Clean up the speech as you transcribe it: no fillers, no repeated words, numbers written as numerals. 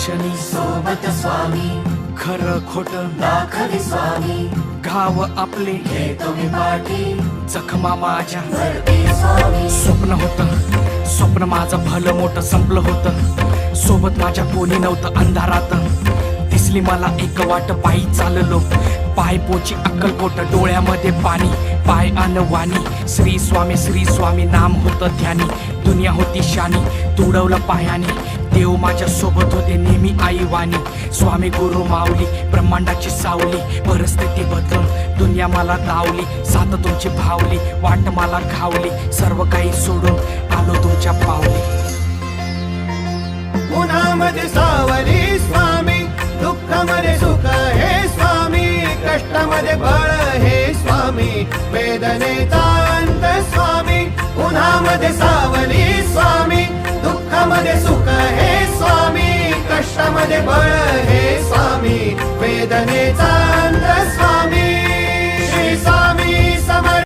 क्षणी सोबत स्वामी खरं खोट दाखवी स्वामी घाव आपले घेतो मी पाठी जखमा माझ्या भरती स्वामी स्वप्न होतं स्वप्न माझं भलं मोठं संपलं होतं सोबत माझ्या कोणी नव्हतं अंधारात दिसली मला एक वाट पायी चाललो पाय पोची अक्कलकोट डोळ्यामध्ये पाणी पाय अन वाणी श्री स्वामी नाम होतं ध्यानी दुनिया होती शानी तुडवलं पायाने देव माझ्या सोबत होते नेहमी आई वाणी स्वामी गुरु माऊली ब्रह्मांडाची सावली परिस्थिती बदलून दुनिया मला दावली साथ तुमची भावली वाट मला खावली सर्व काही सोडून आलो तुमच्या पावली उन्हामध्ये सावली स्वामी दुःखामध्ये सुख हे स्वामी कष्टामध्ये बळ हे स्वामी वेदनेचा अंत स्वामी उन्हामध्ये सावली स्वामी दुःखामध्ये सुख हे स्वामी कष्टामध्ये बळ हे स्वामी वेदनेचा अंत स्वामी